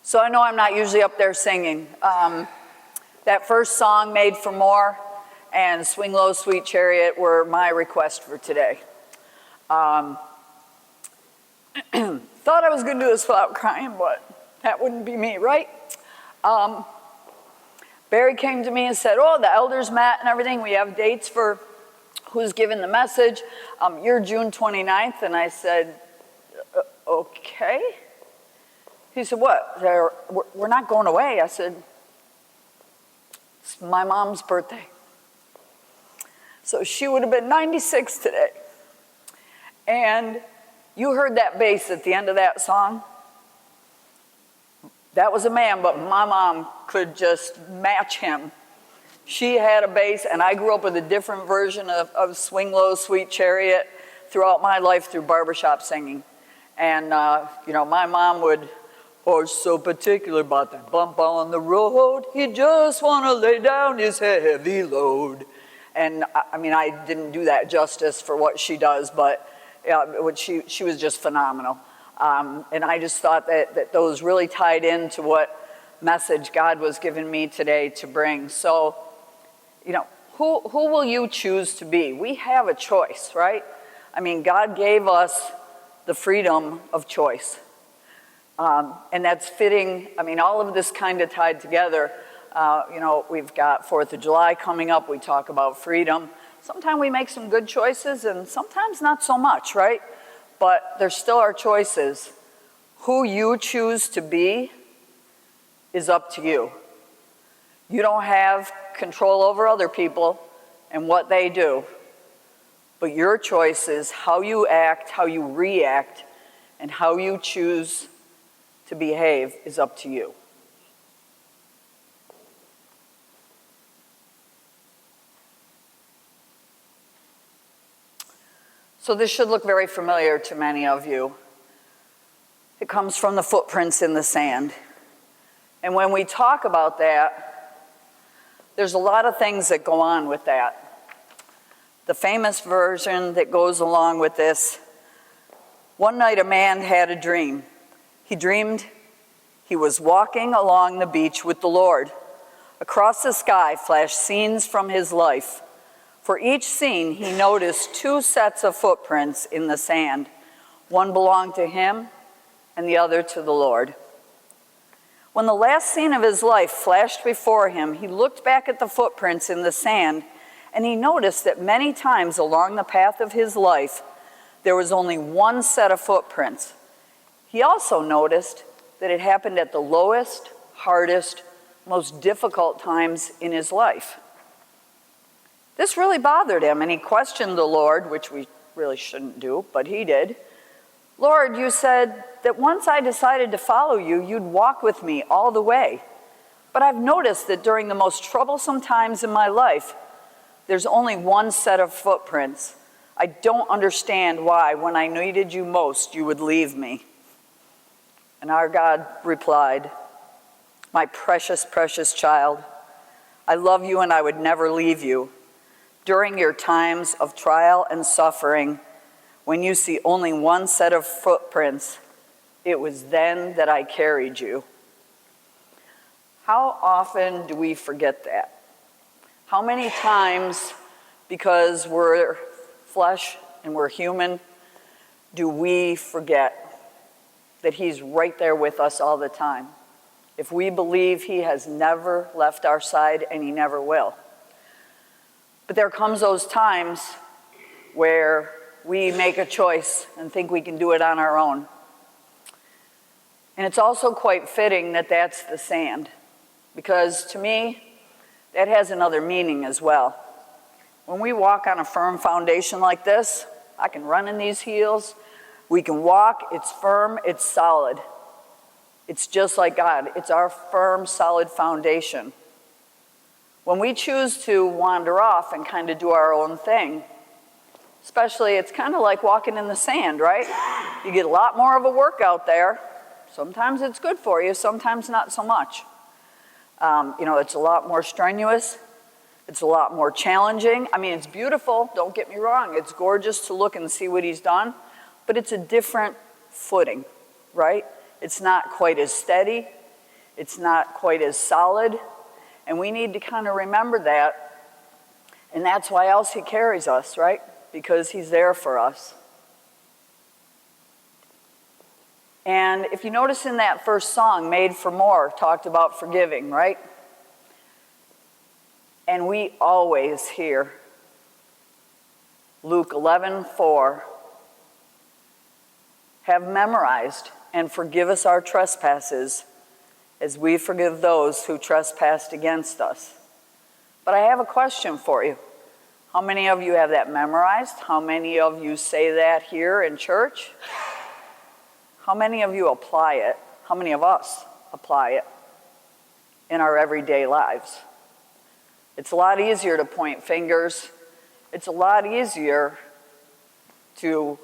So I know I'm not usually up there singing. That first song, Made for More, and Swing Low, Sweet Chariot were my request for today. Thought I was going to do this without crying, but that wouldn't be me, right? Barry came to me and said, oh, the elders met and everything. We have dates for who's giving the message. You're June 29th. And I said, okay. He said, what? We're not going away. I said, it's my mom's birthday. So she would have been 96 today. And you heard that bass at the end of that song? That was a man, but my mom could just match him. She had a bass, and I grew up with a different version of Swing Low, Sweet Chariot throughout my life through barbershop singing. And, my mom would, oh, so particular about that bump on the road. He just want to lay down his heavy load. And, I didn't do that justice for what she does, but she was just phenomenal. And I just thought that those really tied into what message God was giving me today to bring. So, who will you choose to be? We have a choice, right? God gave us the freedom of choice. And that's fitting. All of this kind of tied together. We've got 4th of July coming up. We talk about freedom. Sometimes we make some good choices and sometimes not so much, right? But there's still our choices. Who you choose to be is up to you. You don't have control over other people and what they do. But your choice is how you act, how you react, and how you choose to behave is up to you. So this should look very familiar to many of you. It comes from the footprints in the sand. And when we talk about that, there's a lot of things that go on with that. The famous version that goes along with this, one night a man had a dream. He dreamed he was walking along the beach with the Lord. Across the sky flashed scenes from his life. For each scene, he noticed 2 sets of footprints in the sand. One belonged to him and the other to the Lord. When the last scene of his life flashed before him, he looked back at the footprints in the sand, and he noticed that many times along the path of his life, there was only 1 set of footprints. He also noticed that it happened at the lowest, hardest, most difficult times in his life. This really bothered him, and he questioned the Lord, which we really shouldn't do, but he did. Lord, you said that once I decided to follow you, you'd walk with me all the way. But I've noticed that during the most troublesome times in my life, there's only 1 set of footprints. I don't understand why, when I needed you most, you would leave me. And our God replied, my precious, precious child, I love you and I would never leave you. During your times of trial and suffering, when you see only 1 set of footprints, it was then that I carried you. How often do we forget that? How many times, because we're flesh and we're human, do we forget that He's right there with us all the time? If we believe He has never left our side and He never will. But there comes those times where we make a choice and think we can do it on our own. And it's also quite fitting that that's the sand, because to me, that has another meaning as well. When we walk on a firm foundation like this, I can run in these heels, we can walk, it's firm, it's solid. It's just like God, it's our firm, solid foundation. When we choose to wander off and kind of do our own thing, especially, it's kind of like walking in the sand, right? You get a lot more of a workout there. Sometimes it's good for you, sometimes not so much. It's a lot more strenuous. It's a lot more challenging. It's beautiful, don't get me wrong. It's gorgeous to look and see what He's done, but it's a different footing, right? It's not quite as steady. It's not quite as solid. And we need to kind of remember that. And that's why else he carries us, right? Because he's there for us. And if you notice in that first song, Made for More, talked about forgiving, right? And we always hear Luke 11:4, have memorized, and forgive us our trespasses as we forgive those who trespassed against us. But I have a question for you. How many of you have that memorized? How many of you say that here in church? How many of you apply it? How many of us apply it in our everyday lives? It's a lot easier to point fingers. It's a lot easier to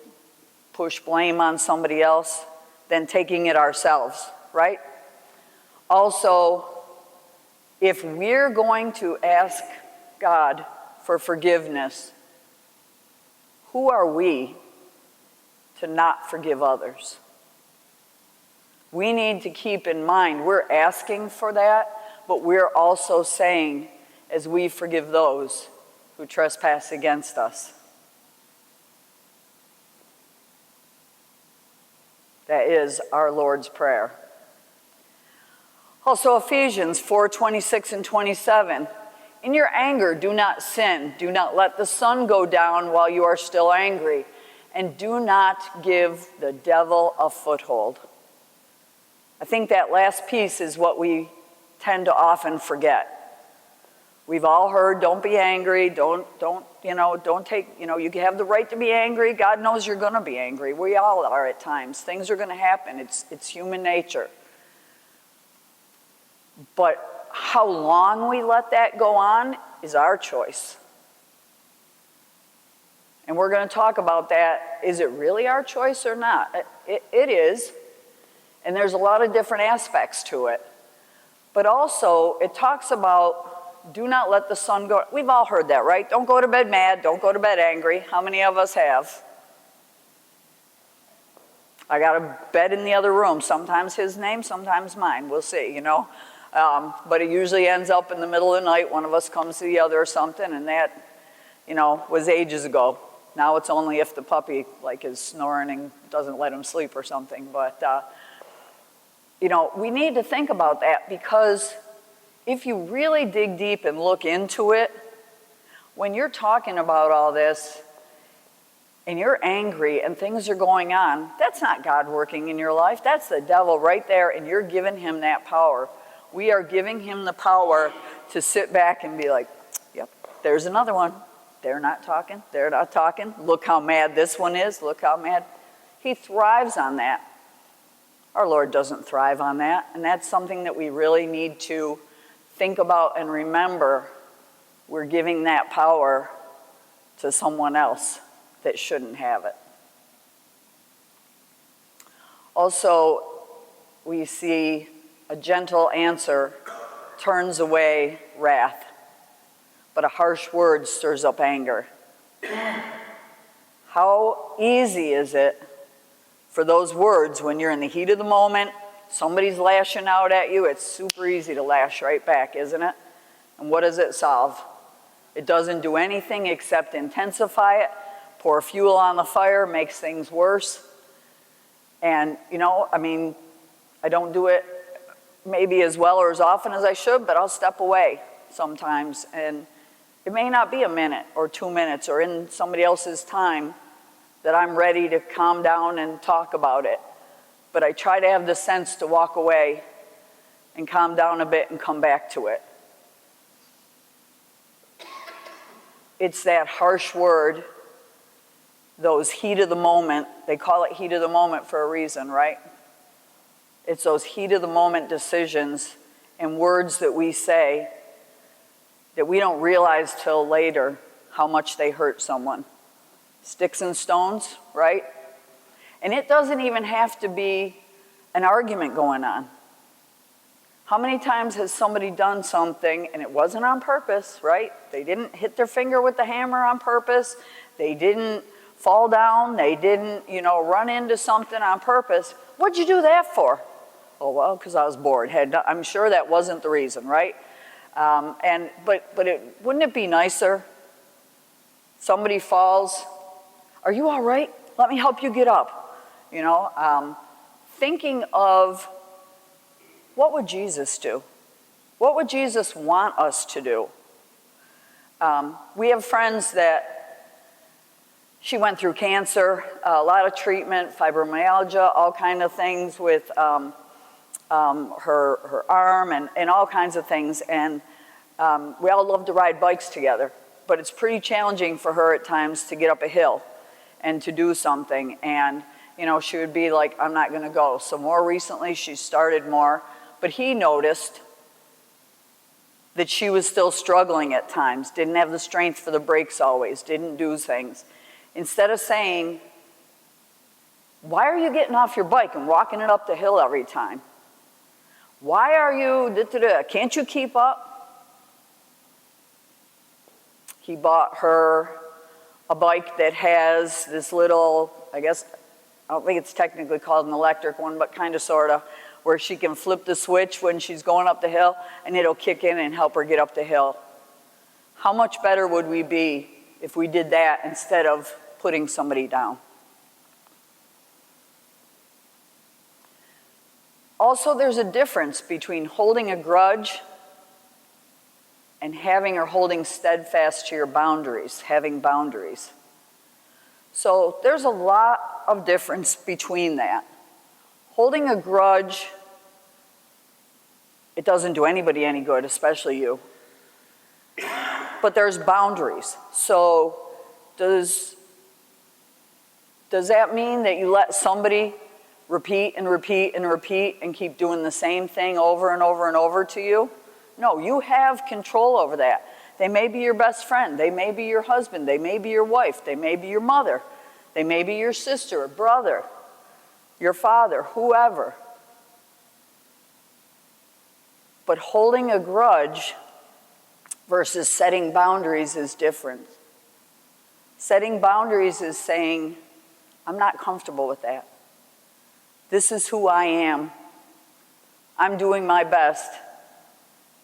push blame on somebody else than taking it ourselves, right? Also, if we're going to ask God for forgiveness, who are we to not forgive others? We need to keep in mind we're asking for that, but we're also saying, as we forgive those who trespass against us. That is our Lord's Prayer. Also, Ephesians 4:26 and 27. In your anger, do not sin. Do not let the sun go down while you are still angry. And do not give the devil a foothold. I think that last piece is what we tend to often forget. We've all heard, don't be angry, don't take, you have the right to be angry. God knows you're going to be angry. We all are at times. Things are going to happen. It's human nature. But how long we let that go on is our choice. And we're going to talk about that. Is it really our choice or not? It is. And there's a lot of different aspects to it. But also, it talks about do not let the sun go. We've all heard that, right? Don't go to bed mad. Don't go to bed angry. How many of us have? I got a bed in the other room. Sometimes his name, sometimes mine. We'll see, But it usually ends up in the middle of the night. One of us comes to the other or something, and that, was ages ago. Now it's only if the puppy, is snoring and doesn't let him sleep or something. But, we need to think about that because if you really dig deep and look into it, when you're talking about all this and you're angry and things are going on, that's not God working in your life. That's the devil right there, and you're giving him that power. We are giving him the power to sit back and be like, yep, there's another one. They're not talking. They're not talking. Look how mad this one is. Look how mad. He thrives on that. Our Lord doesn't thrive on that, and that's something that we really need to think about and remember. We're giving that power to someone else that shouldn't have it. Also, we see a gentle answer turns away wrath, but a harsh word stirs up anger. How easy is it for those words when you're in the heat of the moment, somebody's lashing out at you, it's super easy to lash right back, isn't it? And what does it solve? It doesn't do anything except intensify it, pour fuel on the fire, makes things worse. And, I don't do it maybe as well or as often as I should, but I'll step away sometimes. And it may not be a minute or 2 minutes or in somebody else's time that I'm ready to calm down and talk about it. But I try to have the sense to walk away and calm down a bit and come back to it. It's that harsh word, those heat of the moment. They call it heat of the moment for a reason, right? It's those heat of the moment decisions and words that we say that we don't realize till later how much they hurt someone. Sticks and stones, right? And it doesn't even have to be an argument going on. How many times has somebody done something and it wasn't on purpose, right? They didn't hit their finger with the hammer on purpose. They didn't fall down, they didn't, run into something on purpose. What'd you do that for? Oh, well, because I was bored. I'm sure that wasn't the reason, right? But wouldn't it be nicer? Somebody falls, are you all right? Let me help you get up. Thinking of what would Jesus do? What would Jesus want us to do? We have friends that she went through cancer, a lot of treatment, fibromyalgia, all kind of things with her arm and all kinds of things. And we all love to ride bikes together, but it's pretty challenging for her at times to get up a hill and to do something. And, she would be like, I'm not going to go. So more recently, she started more. But he noticed that she was still struggling at times, didn't have the strength for the brakes always, didn't do things. Instead of saying, why are you getting off your bike and walking it up the hill every time? Why are you, can't you keep up? He bought her a bike that has this little, I don't think it's technically called an electric one, but kind of, sort of, where she can flip the switch when she's going up the hill, and it'll kick in and help her get up the hill. How much better would we be if we did that instead of putting somebody down? Also, there's a difference between holding a grudge and having or holding steadfast to your boundaries, having boundaries. So there's a lot of difference between that. Holding a grudge, it doesn't do anybody any good, especially you. But there's boundaries. So does that mean that you let somebody repeat and repeat and repeat and keep doing the same thing over and over and over to you? No, you have control over that. They may be your best friend. They may be your husband. They may be your wife. They may be your mother. They may be your sister or brother, your father, whoever. But holding a grudge versus setting boundaries is different. Setting boundaries is saying, I'm not comfortable with that. This is who I am. I'm doing my best,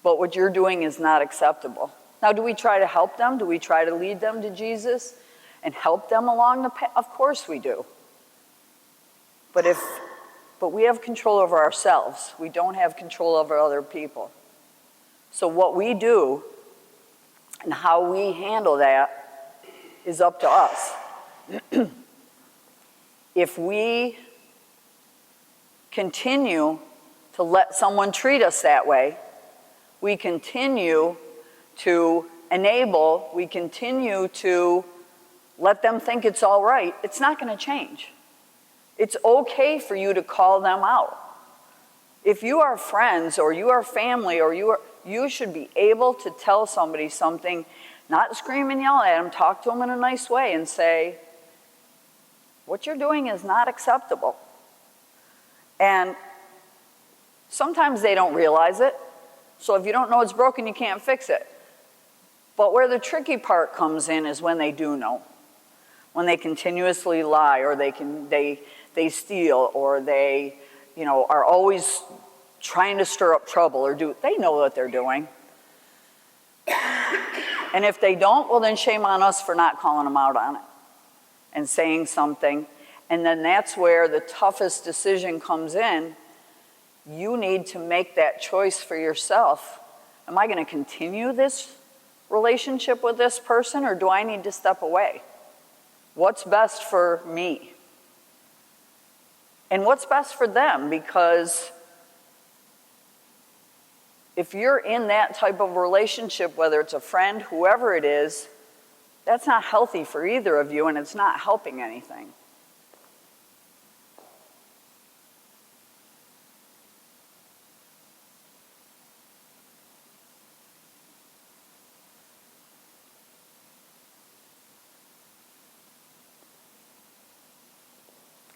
but what you're doing is not acceptable. Now, do we try to help them? Do we try to lead them to Jesus and help them along the path? Of course we do. But we have control over ourselves. We don't have control over other people. So what we do and how we handle that is up to us. If we continue to let someone treat us that way, we continue to enable, we continue to let them think it's all right, it's not going to change. It's okay for you to call them out. If you are friends or you are family or you should be able to tell somebody something, not scream and yell at them, talk to them in a nice way and say, what you're doing is not acceptable. And sometimes they don't realize it. So if you don't know it's broken, you can't fix it. But where the tricky part comes in is when they do know. When they continuously lie, or they steal, or they, are always trying to stir up trouble, or they know what they're doing. And if they don't, well, then shame on us for not calling them out on it and saying something. And then that's where the toughest decision comes in. You need to make that choice for yourself. Am I going to continue this relationship with this person, or do I need to step away? What's best for me? And what's best for them? Because if you're in that type of relationship, whether it's a friend, whoever it is, that's not healthy for either of you, and it's not helping anything.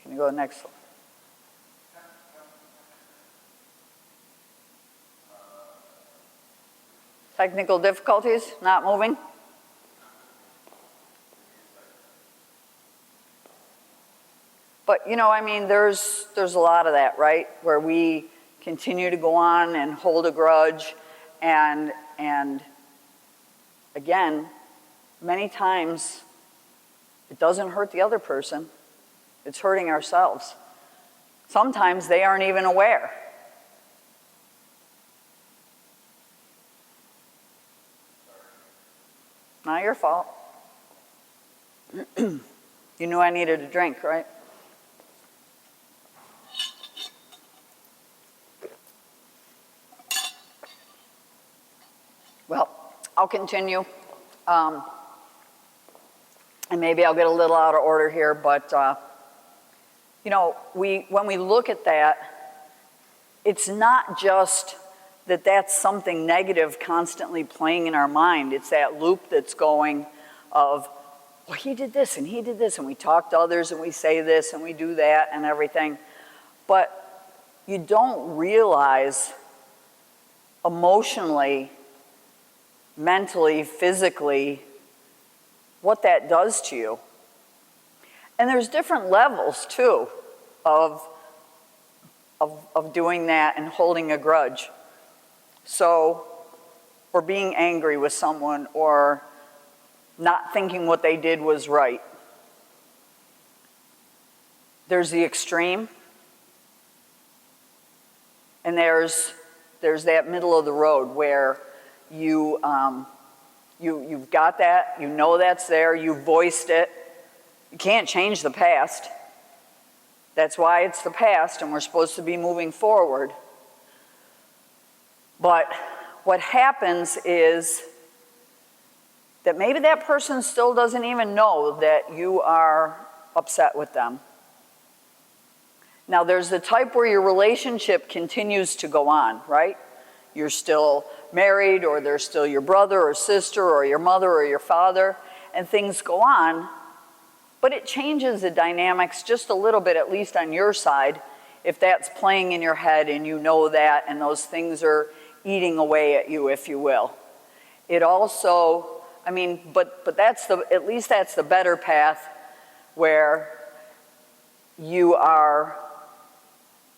Can you go to the next one? Technical difficulties, not moving? But, I mean, there's a lot of that, right? Where we continue to go on and hold a grudge, and again, many times it doesn't hurt the other person, it's hurting ourselves. Sometimes they aren't even aware. Not your fault. You knew I needed a drink, right? Well, I'll continue. And maybe I'll get a little out of order here, but, when we look at that, it's not just that that's something negative constantly playing in our mind. It's that loop that's going of, well, he did this, and we talk to others, and we say this, and we do that, and everything. But you don't realize emotionally, mentally, physically, what that does to you. And there's different levels, too, of doing that and holding a grudge. So, or being angry with someone, or not thinking what they did was right. There's the extreme, and there's that middle of the road where you've got that, you know that's there, you voiced it. You can't change the past. That's why it's the past, and we're supposed to be moving forward. But what happens is that maybe that person still doesn't even know that you are upset with them. Now, there's the type where your relationship continues to go on, right? You're still married, or they're still your brother or sister or your mother or your father, and things go on, but it changes the dynamics just a little bit, at least on your side, if that's playing in your head and you know that, and those things are eating away at you, if you will. It also, but that's at least that's the better path, where you are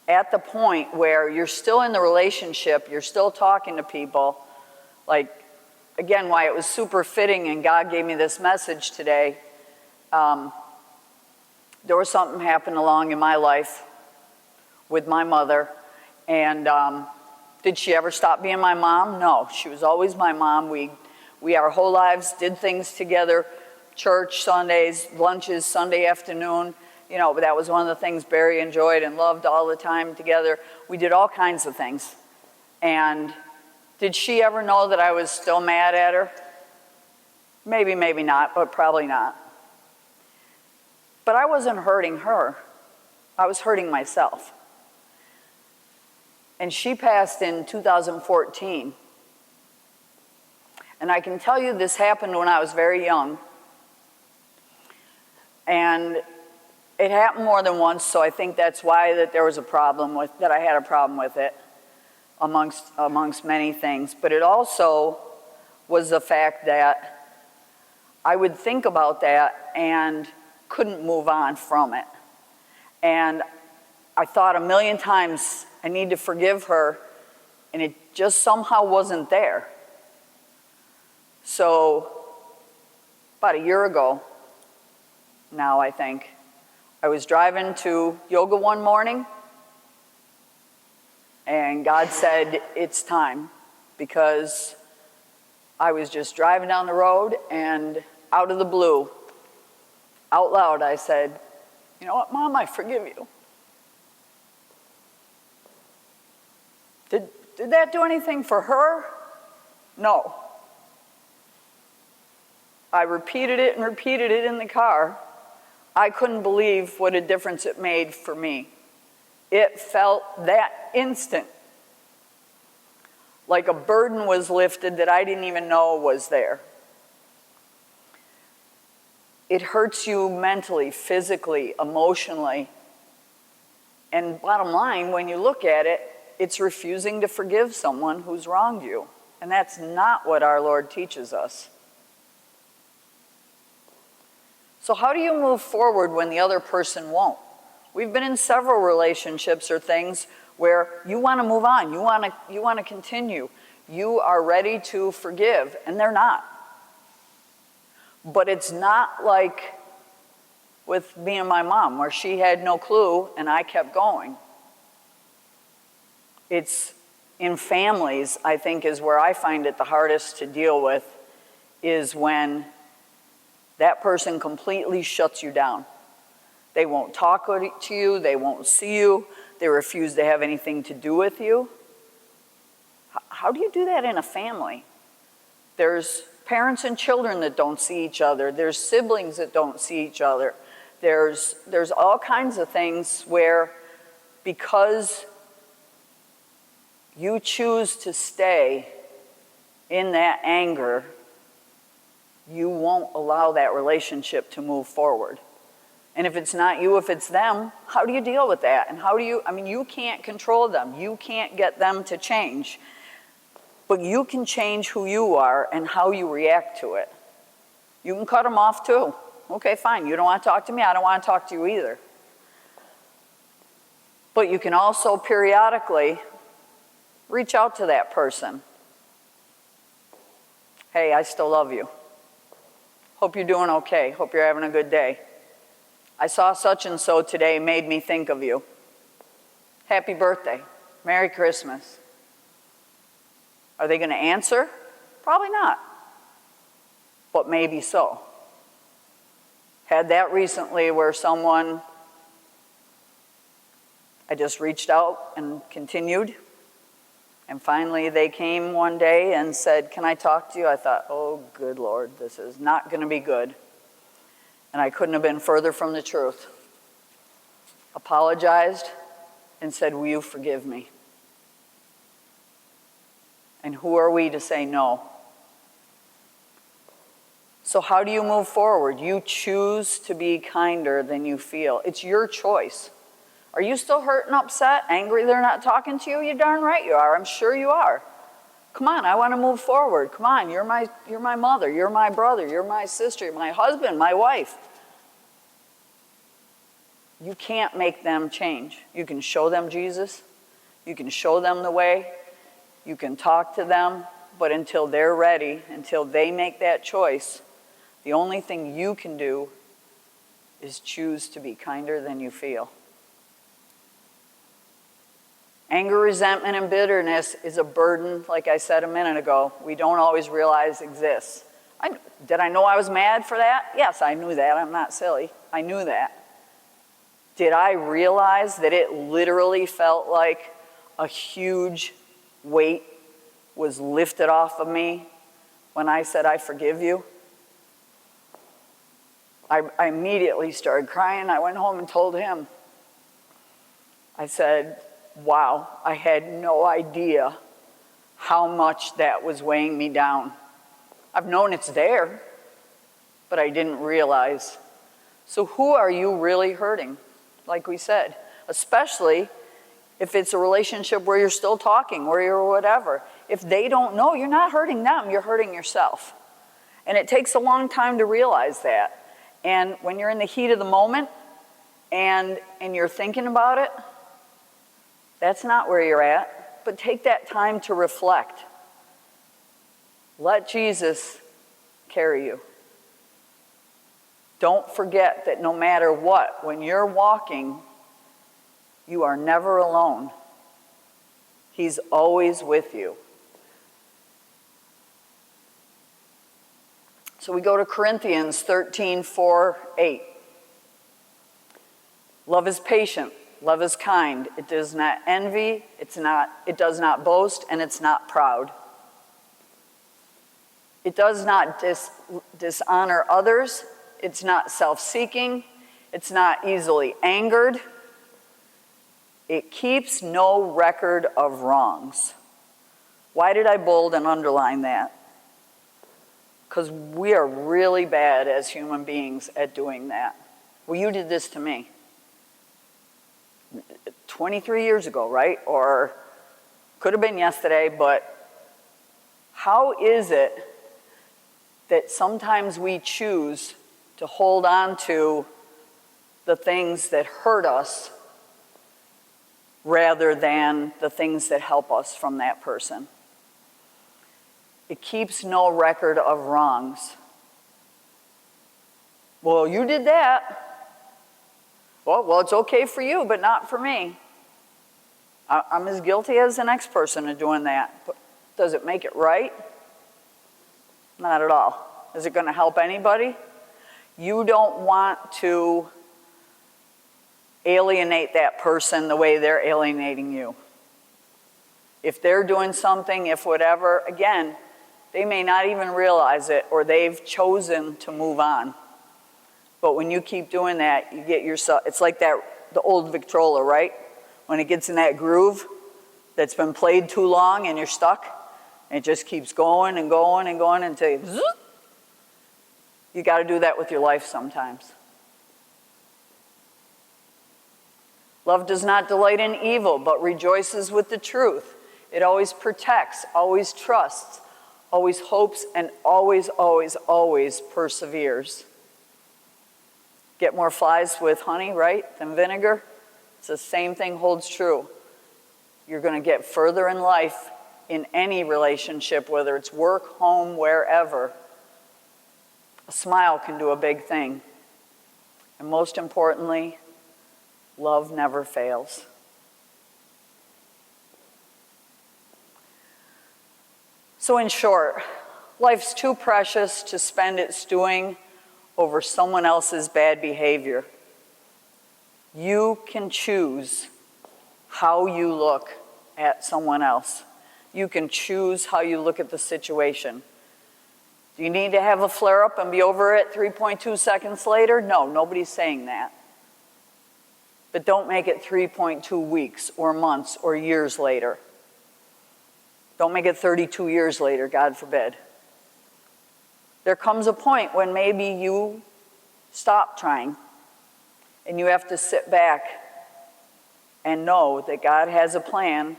at the point where you're still in the relationship, you're still talking to people. Like, again, why it was super fitting and God gave me this message today. There was something happened along in my life with my mother, and did she ever stop being my mom? No, she was always my mom. We our whole lives did things together, church Sundays, lunches Sunday afternoon. But that was one of the things Barry enjoyed and loved all the time together. We did all kinds of things. And did she ever know that I was still mad at her? Maybe, maybe not, but probably not. But I wasn't hurting her. I was hurting myself. And she passed in 2014. And I can tell you this happened when I was very young. And it happened more than once, so I think that's why that there was a problem with that. I had a problem with it, amongst many things. But it also was the fact that I would think about that and couldn't move on from it. And I thought a million times, I need to forgive her, and it just somehow wasn't there. So about a year ago now, I think, I was driving to yoga one morning, and God said, it's time, because I was just driving down the road, and out of the blue, out loud, I said, you know what, Mom, I forgive you. Did that do anything for her? No. I repeated it and repeated it in the car. I couldn't believe what a difference it made for me. It felt that instant like a burden was lifted that I didn't even know was there. It hurts you mentally, physically, emotionally. And bottom line, when you look at it, it's refusing to forgive someone who's wronged you. And that's not what our Lord teaches us. So how do you move forward when the other person won't? We've been in several relationships or things where you want to move on, you want to continue. You are ready to forgive, and they're not. But it's not like with me and my mom, where she had no clue and I kept going. It's in families, I think, is where I find it the hardest to deal with, is when that person completely shuts you down. They won't talk to you, they won't see you, they refuse to have anything to do with you. How do you do that in a family? There's parents and children that don't see each other. There's siblings that don't see each other. There's all kinds of things where, because you choose to stay in that anger, you won't allow that relationship to move forward. And if it's not you, if it's them, how do you deal with that? And you can't control them. You can't get them to change. But you can change who you are and how you react to it. You can cut them off too. Okay, fine. You don't want to talk to me, I don't want to talk to you either. But you can also periodically reach out to that person. Hey, I still love you. Hope you're doing okay. Hope you're having a good day. I saw such and so today, made me think of you. Happy birthday. Merry Christmas. Are they going to answer? Probably not. But maybe so. Had that recently where I just reached out and continued. And finally they came one day and said, can I talk to you? I thought, oh, good Lord, this is not going to be good. And I couldn't have been further from the truth. Apologized and said, will you forgive me? And who are we to say no? So how do you move forward? You choose to be kinder than you feel. It's your choice. Are you still hurt and upset, angry they're not talking to you? You're darn right you are. I'm sure you are. Come on, I want to move forward. Come on, you're my mother, you're my brother, you're my sister, you're my husband, my wife. You can't make them change. You can show them Jesus. You can show them the way. You can talk to them. But until they're ready, until they make that choice, the only thing you can do is choose to be kinder than you feel. Anger, resentment, and bitterness is a burden, like I said a minute ago, we don't always realize exists. Did I know I was mad for that? Yes, I knew that. I'm not silly. I knew that. Did I realize that it literally felt like a huge weight was lifted off of me when I said, I forgive you? I immediately started crying. I went home and told him. I said, wow, I had no idea how much that was weighing me down. I've known it's there, but I didn't realize. So who are you really hurting? Like we said, especially if it's a relationship where you're still talking, where you're whatever. If they don't know, you're not hurting them, you're hurting yourself. And it takes a long time to realize that. And when you're in the heat of the moment and you're thinking about it, that's not where you're at. But take that time to reflect. Let Jesus carry you. Don't forget that no matter what, when you're walking, you are never alone. He's always with you. So we go to Corinthians 13:4-8. Love is patient. Love is kind. It does not envy. It does not boast, and it's not proud. It does not dishonor others. It's not self-seeking. It's not easily angered. It keeps no record of wrongs. Why did I bold and underline that? Because we are really bad as human beings at doing that. Well, you did this to me 23 years ago, right? Or could have been yesterday, but how is it that sometimes we choose to hold on to the things that hurt us rather than the things that help us from that person. It keeps no record of wrongs. Well, you did that. Well, it's okay for you, but not for me. I'm as guilty as the next person of doing that. But does it make it right? Not at all. Is it going to help anybody? You don't want to alienate that person the way they're alienating you. If they're doing something, if whatever, again, they may not even realize it, or they've chosen to move on. But when you keep doing that, you get yourself, it's like that, the old Victrola, right? When it gets in that groove that's been played too long and you're stuck, and it just keeps going and going and going until you, zzz. You got to do that with your life sometimes. Love does not delight in evil, but rejoices with the truth. It always protects, always trusts, always hopes, and always, always, always perseveres. Get more flies with honey, right, than vinegar? It's the same thing holds true. You're going to get further in life in any relationship, whether it's work, home, wherever. A smile can do a big thing. And most importantly, love never fails. So in short, life's too precious to spend it stewing over someone else's bad behavior. You can choose how you look at someone else. You can choose how you look at the situation. Do you need to have a flare-up and be over it 3.2 seconds later? No, nobody's saying that. But don't make it 3.2 weeks or months or years later. Don't make it 32 years later, God forbid. There comes a point when maybe you stop trying and you have to sit back and know that God has a plan,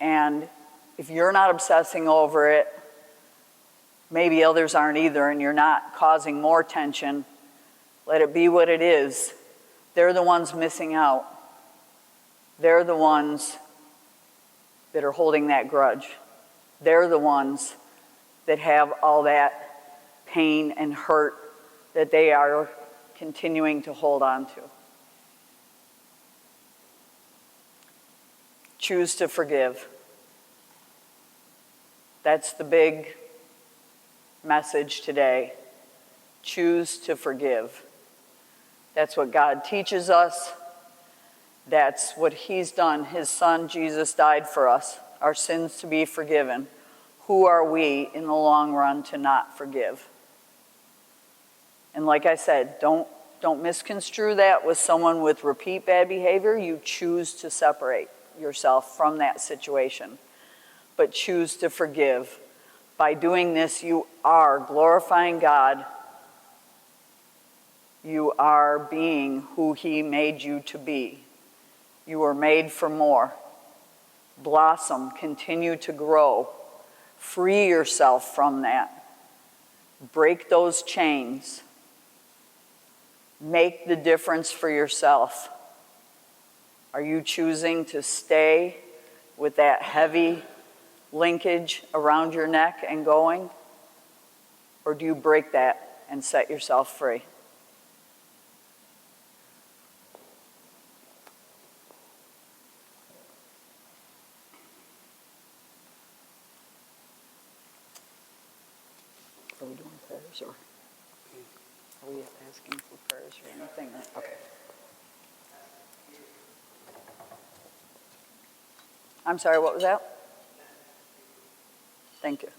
and if you're not obsessing over it, maybe others aren't either, and you're not causing more tension. Let it be what it is. They're the ones missing out. They're the ones that are holding that grudge. They're the ones that have all that pain and hurt that they are continuing to hold on to. Choose to forgive. That's the big message today. Choose to forgive. That's what God teaches us. That's what He's done. His Son, Jesus, died for us, our sins to be forgiven. Who are we in the long run to not forgive? And like I said, don't misconstrue that with someone with repeat bad behavior. You choose to separate yourself from that situation, but choose to forgive. By doing this, you are glorifying God. You are being who He made you to be. You were made for more. Blossom, continue to grow. Free yourself from that. Break those chains. Make the difference for yourself. Are you choosing to stay with that heavy linkage around your neck and going? Or do you break that and set yourself free? Are we doing prayers, or are we asking for prayers or anything? Okay. I'm sorry, what was that? Thank you.